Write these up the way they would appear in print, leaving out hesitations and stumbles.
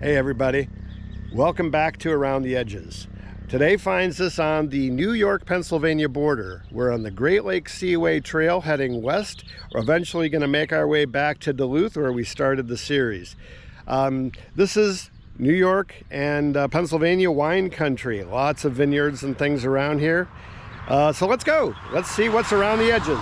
Hey everybody, welcome back to Around the Edges. Today finds us on the New York-Pennsylvania border. We're on the Great Lakes Seaway Trail heading west. We're eventually going to make our way back to Duluth where we started the series. This is New York and Pennsylvania wine country. Lots of vineyards and things around here. So let's go. Let's see what's around the edges.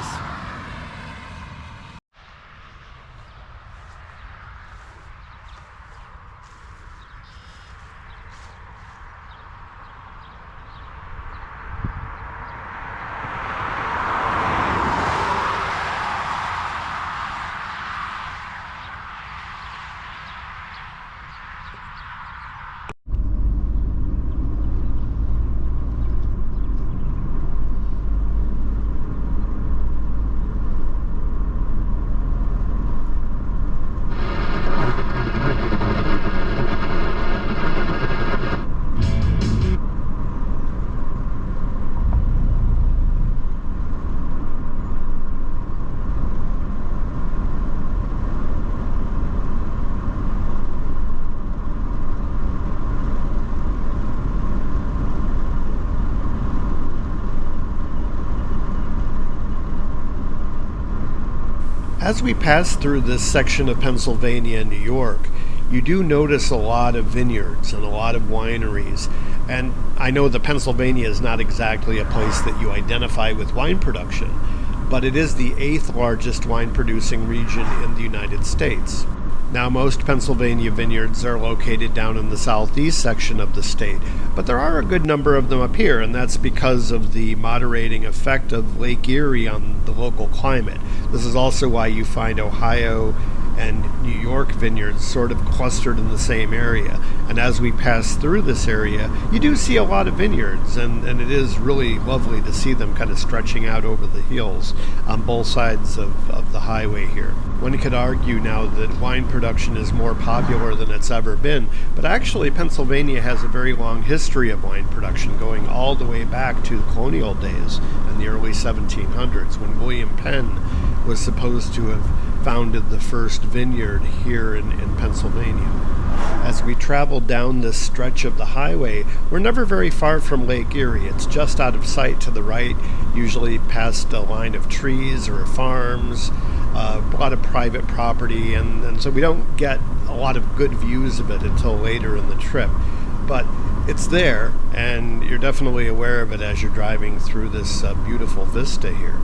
As we pass through this section of Pennsylvania and New York, you do notice a lot of vineyards and a lot of wineries. And I know that Pennsylvania is not exactly a place that you identify with wine production, but it is the 8th largest wine producing region in the United States. Now, most Pennsylvania vineyards are located down in the southeast section of the state, but there are a good number of them up here, and that's because of the moderating effect of Lake Erie on the local climate. This is also why you find Ohio and New York vineyards sort of clustered in the same area. And as we pass through this area, you do see a lot of vineyards, and it is really lovely to see them kind of stretching out over the hills on both sides of the highway here. One could argue now that wine production is more popular than it's ever been, but actually Pennsylvania has a very long history of wine production, going all the way back to colonial days in the early 1700s when William Penn was supposed to have founded the first vineyard here in Pennsylvania. As we travel down this stretch of the highway, we're never very far from Lake Erie. It's just out of sight to the right, usually past a line of trees or farms, a lot of private property, and so we don't get a lot of good views of it until later in the trip. But it's there, and you're definitely aware of it as you're driving through this beautiful vista here.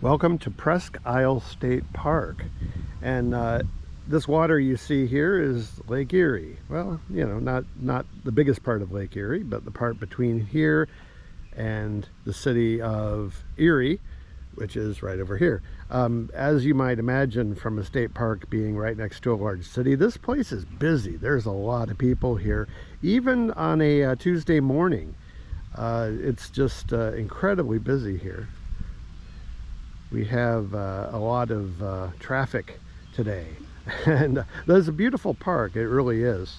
Welcome to Presque Isle State Park. And this water you see here is Lake Erie. Well, you know, not the biggest part of Lake Erie, but the part between here and the city of Erie, which is right over here. As you might imagine from a state park being right next to a large city, this place is busy. There's a lot of people here, even on a Tuesday morning. It's just incredibly busy here. We have a lot of traffic today, and there's a beautiful park. It really is,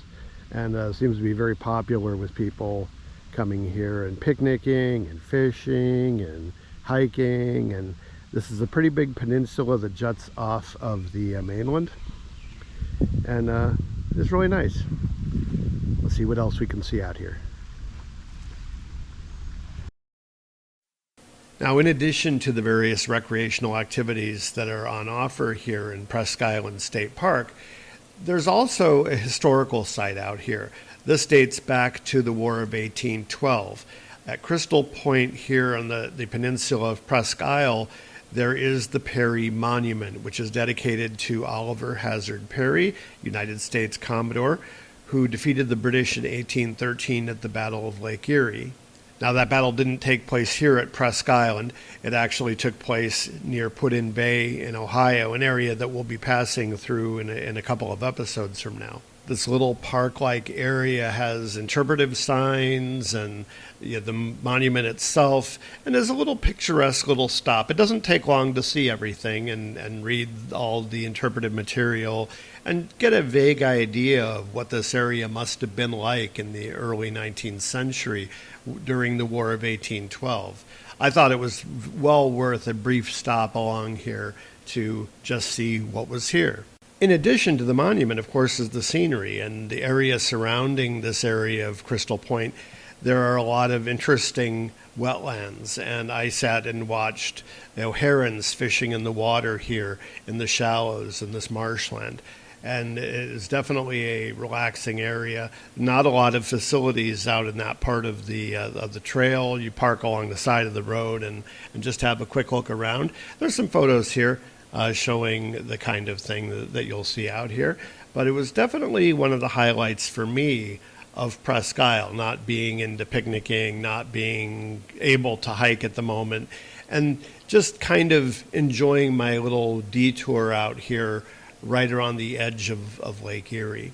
and seems to be very popular with people coming here and picnicking and fishing and hiking. And this is a pretty big peninsula that juts off of the mainland, and it's really nice. Let's see what else we can see out here. Now, in addition to the various recreational activities that are on offer here in Presque Isle State Park, there's also a historical site out here. This dates back to the War of 1812. At Crystal Point here on the peninsula of Presque Isle, there is the Perry Monument, which is dedicated to Oliver Hazard Perry, United States Commodore, who defeated the British in 1813 at the Battle of Lake Erie. Now, that battle didn't take place here at Presque Island. It actually took place near Put-in Bay in Ohio, an area that we'll be passing through in a couple of episodes from now. This little park-like area has interpretive signs and the monument itself, and there's a little picturesque little stop. It doesn't take long to see everything and read all the interpretive material and get a vague idea of what this area must have been like in the early 19th century during the War of 1812. I thought it was well worth a brief stop along here to just see what was here. In addition to the monument, of course, is the scenery and the area surrounding this area of Crystal Point. There are a lot of interesting wetlands, and I sat and watched herons fishing in the water here in the shallows in this marshland. And it is definitely a relaxing area. Not a lot of facilities out in that part of the trail. You park along the side of the road and just have a quick look around. There's some photos here showing the kind of thing that you'll see out here. But it was definitely one of the highlights for me of Presque Isle, not being into picnicking, not being able to hike at the moment, and just kind of enjoying my little detour out here right around the edge of Lake Erie.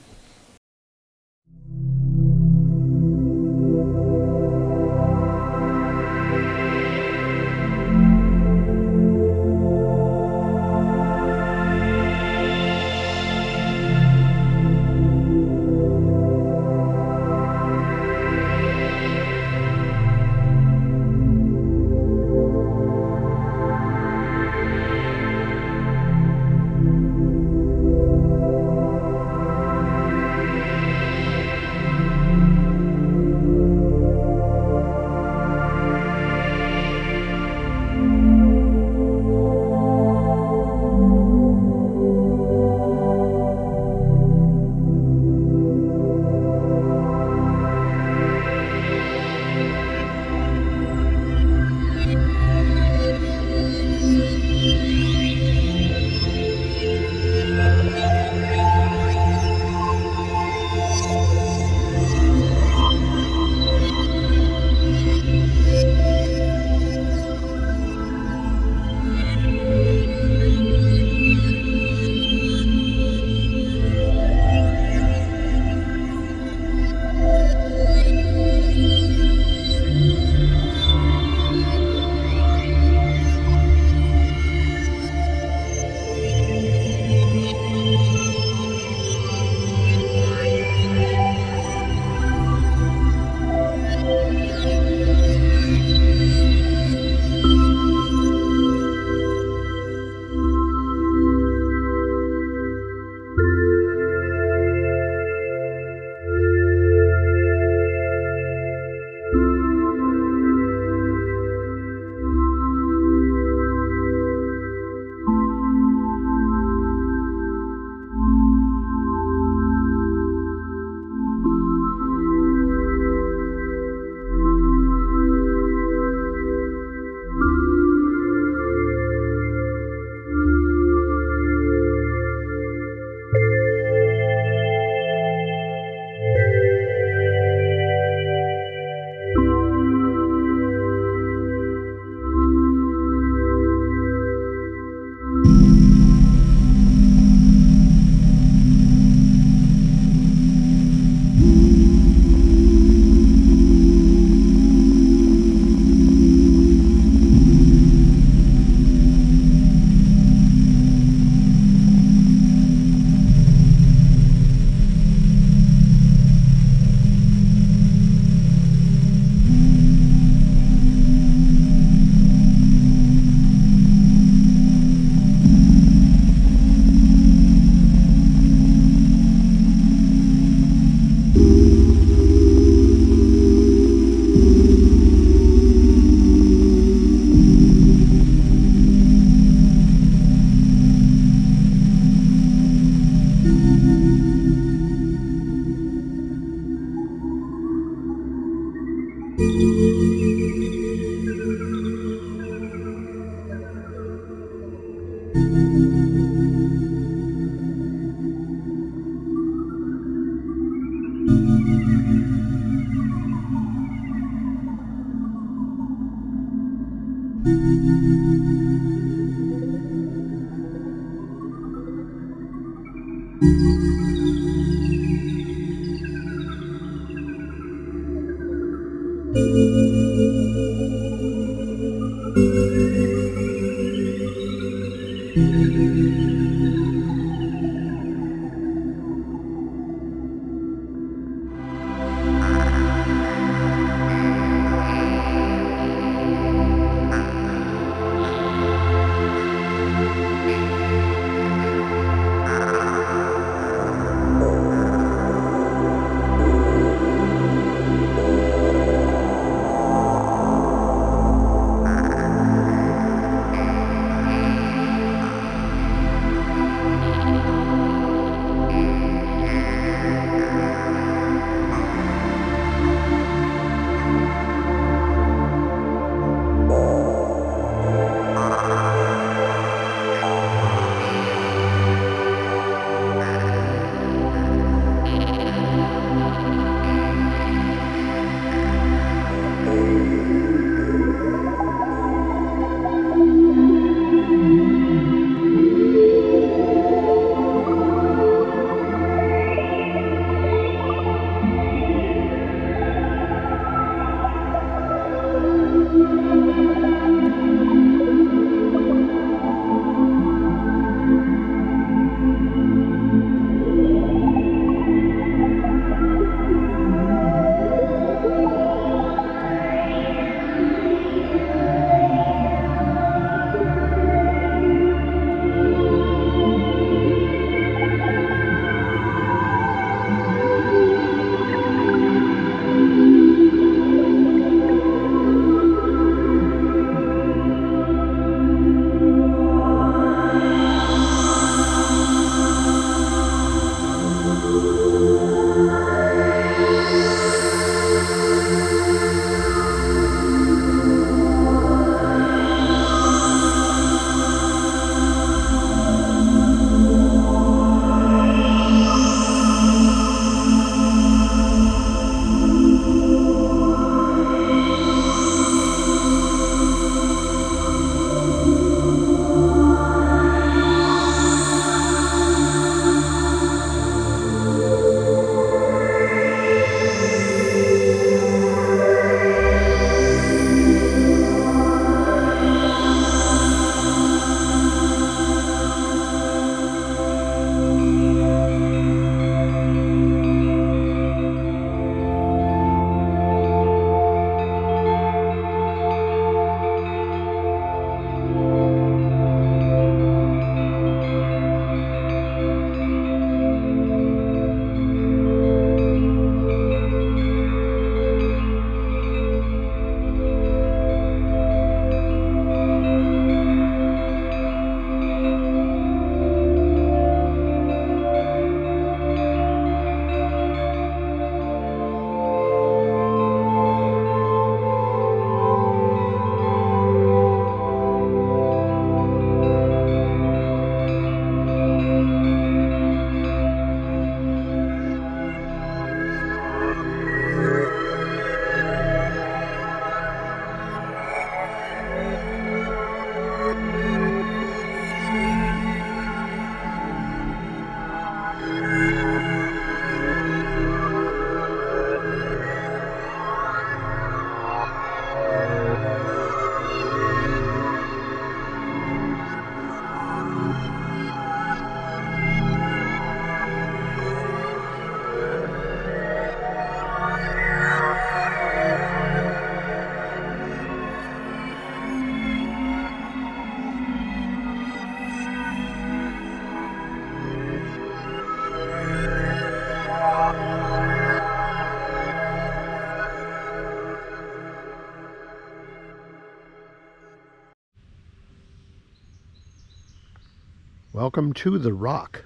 Welcome to The Rock.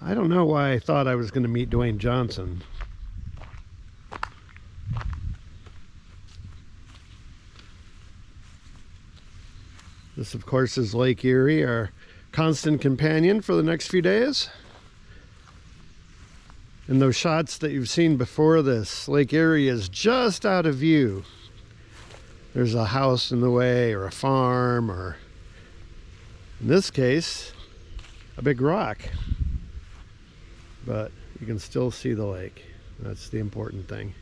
I don't know why I thought I was going to meet Dwayne Johnson. This, of course, is Lake Erie, our constant companion for the next few days. In those shots that you've seen before this, Lake Erie is just out of view. There's a house in the way, or a farm, or in this case, a big rock. But you can still see the lake. That's the important thing.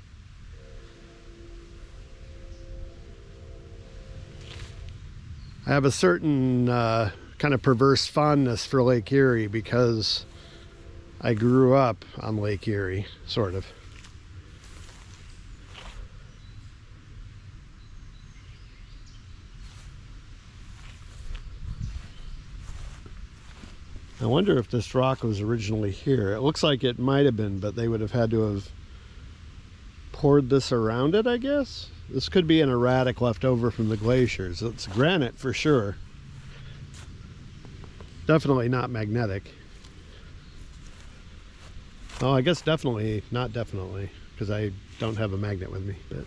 I have a certain kind of perverse fondness for Lake Erie because I grew up on Lake Erie, sort of. I wonder if this rock was originally here. It looks like it might have been, but they would have had to have poured this around it, I guess. This could be an erratic left over from the glaciers. It's granite for sure. Definitely not magnetic. Oh, I guess definitely, not definitely, because I don't have a magnet with me. But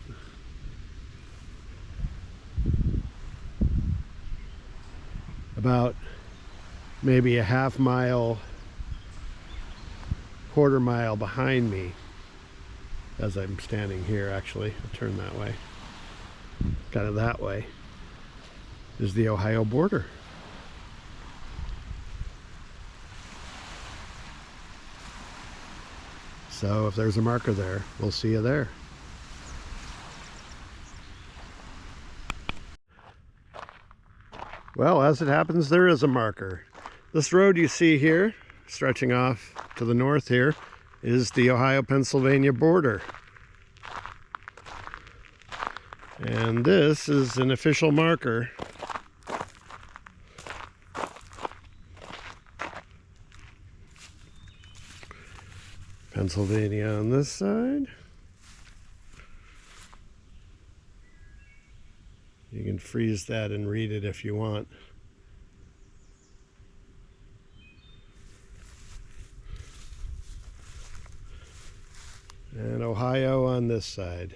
about maybe a half mile, quarter mile behind me, as I'm standing here, actually, I'll turn that way, kind of that way, is the Ohio border. So if there's a marker there, we'll see you there. Well, as it happens, there is a marker. This road you see here, stretching off to the north here, is the Ohio-Pennsylvania border. And this is an official marker. Pennsylvania on this side. You can freeze that and read it if you want. And Ohio on this side.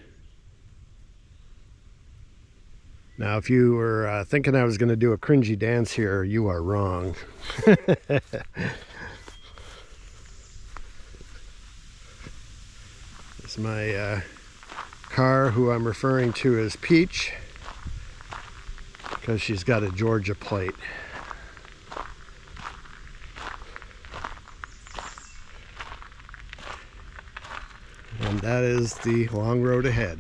Now, if you were thinking I was going to do a cringy dance here, you are wrong. It's my car, who I'm referring to as Peach, because she's got a Georgia plate. And that is the long road ahead.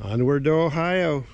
Onward to Ohio.